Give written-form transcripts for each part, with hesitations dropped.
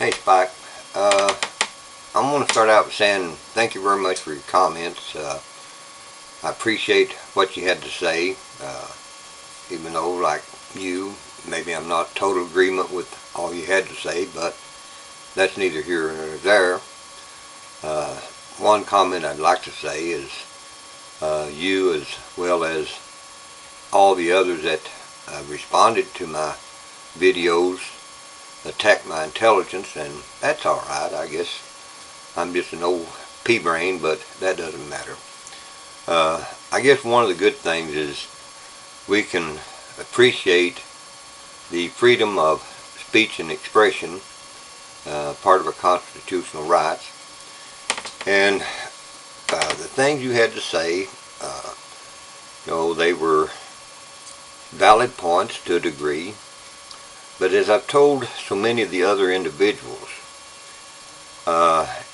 Hey Spike, I'm going to start out saying thank you very much for your comments. I appreciate what you had to say, even though, like you, maybe I'm not total agreement with all you had to say, but that's neither here nor there. One comment I'd like to say is you, as well as all the others that responded to my videos, attack my intelligence, and that's alright. I guess I'm just an old pea-brain, but that doesn't matter. I guess one of the good things is we can appreciate the freedom of speech and expression, part of our constitutional rights, and the things you had to say, they were valid points to a degree. But as I've told so many of the other individuals,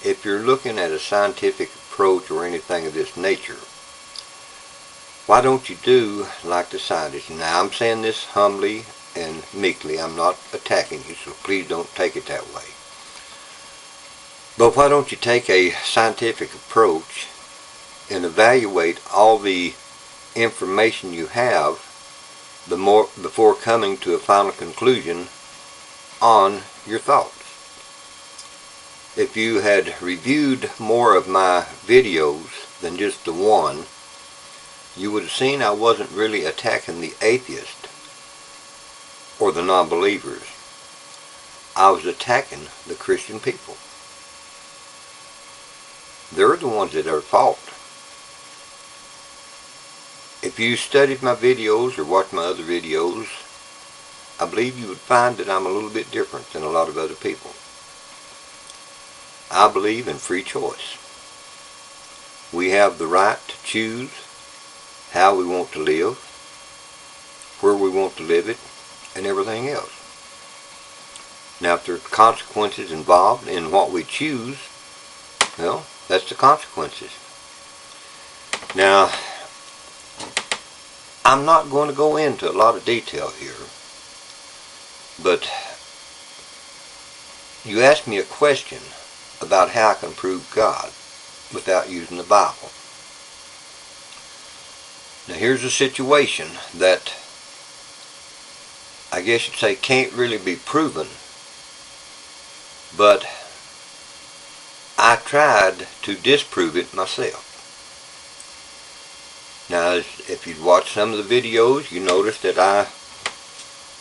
if you're looking at a scientific approach or anything of this nature, why don't you do like the scientists? Now, I'm saying this humbly and meekly. I'm not attacking you, so please don't take it that way. But why don't you take a scientific approach and evaluate all the information you have before coming to a final conclusion on your thoughts? If you had reviewed more of my videos than just the one, you would have seen I wasn't really attacking the atheist or the non-believers. I was attacking the Christian people. They're the ones that are at fault. If you studied my videos or watched my other videos, I believe you would find that I'm a little bit different than a lot of other people. I believe in free choice. We have the right to choose how we want to live, where we want to live it, and everything else. Now, if there are consequences involved in what we choose, well, that's the consequences. Now, I'm not going to go into a lot of detail here, but you asked me a question about how I can prove God without using the Bible. Now, here's a situation that I guess you'd say can't really be proven, but I tried to disprove it myself. Now, if you'd watched some of the videos, you noticed that I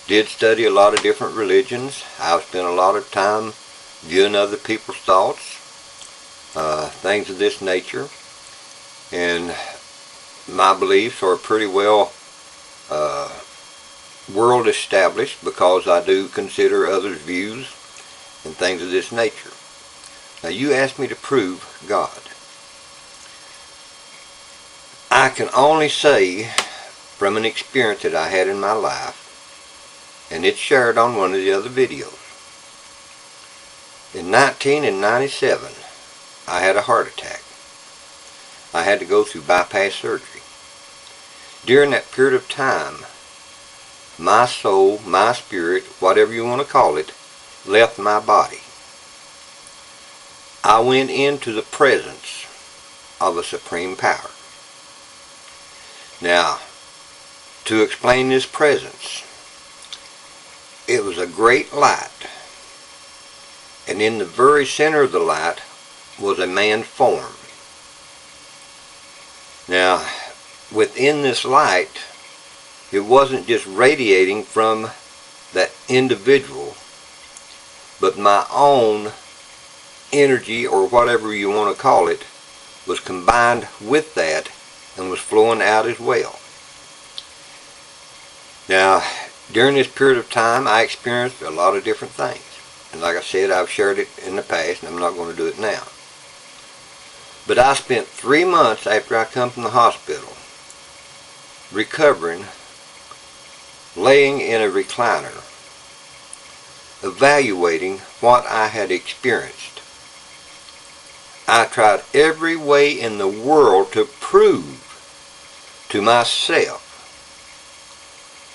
did study a lot of different religions. I've spent a lot of time viewing other people's thoughts, things of this nature, and my beliefs are pretty well world established because I do consider others' views and things of this nature. Now, you asked me to prove God. I can only say from an experience that I had in my life, and it's shared on one of the other videos. In 1997, I had a heart attack. I had to go through bypass surgery. During that period of time, my soul, my spirit, whatever you want to call it, left my body. I went into the presence of a supreme power. Now, to explain this presence, it was a great light, and in the very center of the light was a man's form. Now, within this light, it wasn't just radiating from that individual, but my own energy, or whatever you want to call it, was combined with that and was flowing out as well. Now, during this period of time, I experienced a lot of different things. And like I said, I've shared it in the past, and I'm not going to do it now. But I spent 3 months after I come from the hospital recovering, laying in a recliner, evaluating what I had experienced. I tried every way in the world to prove to myself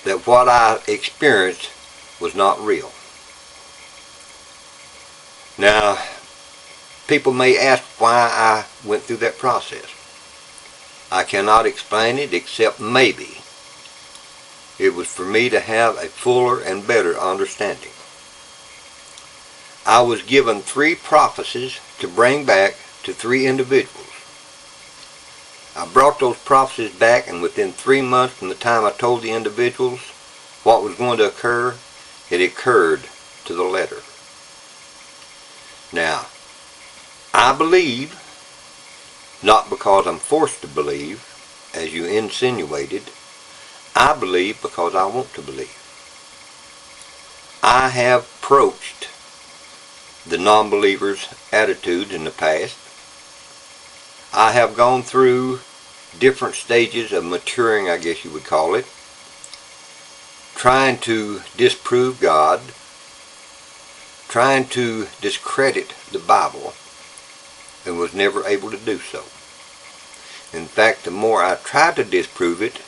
that what I experienced was not real. Now, people may ask why I went through that process. I cannot explain it except maybe it was for me to have a fuller and better understanding. I was given 3 prophecies to bring back to 3 individuals. I brought those prophecies back, and within 3 months from the time I told the individuals what was going to occur, it occurred to the letter. Now, I believe, not because I'm forced to believe, as you insinuated. I believe because I want to believe. I have approached the non-believers' attitudes in the past. I have gone through different stages of maturing, I guess you would call it, trying to disprove God, trying to discredit the Bible, and was never able to do so. In fact, the more I tried to disprove it,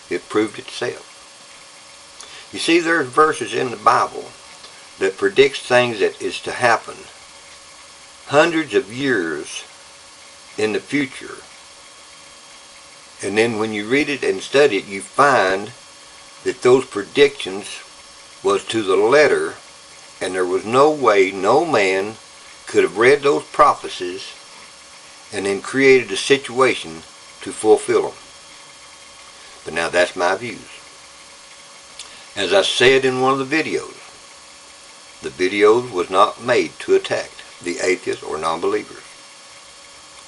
it proved itself. You see, there's verses in the Bible that predicts things that is to happen hundreds of years in the future. And then when you read it and study it, you find that those predictions was to the letter, and there was no way no man could have read those prophecies and then created a situation to fulfill them. But now that's my views. As I said in one of the videos was not made to attack the atheists or non-believers.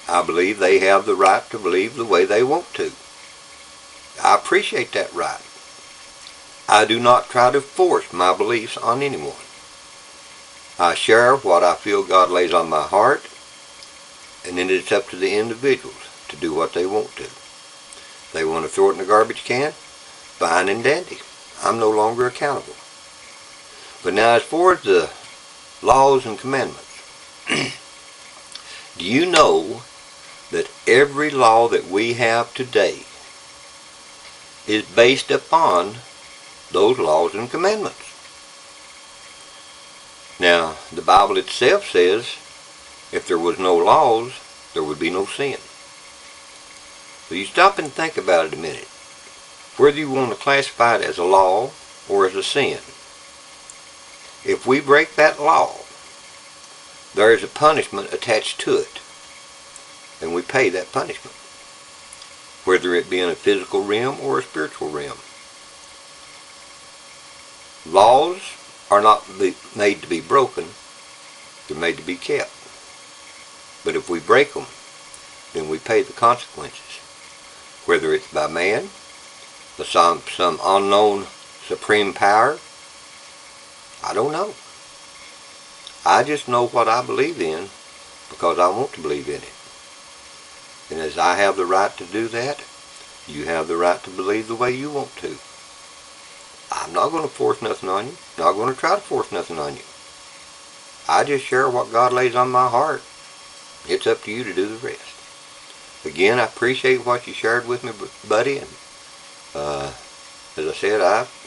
I believe they have the right to believe the way they want to. I appreciate that right. I do not try to force my beliefs on anyone. I share what I feel God lays on my heart, and then it's up to the individuals to do what they want to. They want to throw it in the garbage can? Fine and dandy. I'm no longer accountable. But now, as far as the laws and commandments, do you know that every law that we have today is based upon those laws and commandments? Now, the Bible itself says if there was no laws, there would be no sin. So you stop and think about it a minute. Whether you want to classify it as a law or as a sin, if we break that law, there is a punishment attached to it, and we pay that punishment, whether it be in a physical realm or a spiritual realm. Laws are not made to be broken, they're made to be kept. But if we break them, then we pay the consequences, whether it's by man, or some unknown supreme power. I don't know. I just know what I believe in because I want to believe in it. And as I have the right to do that, you have the right to believe the way you want to. I'm not going to force nothing on you. Not going to try to force nothing on you. I just share what God lays on my heart. It's up to you to do the rest. Again, I appreciate what you shared with me, buddy. And as I said,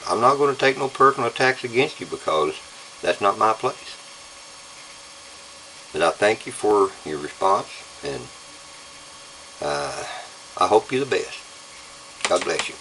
I'm not going to take no personal attacks against you because that's not my place. But I thank you for your response, and I hope you're the best. God bless you.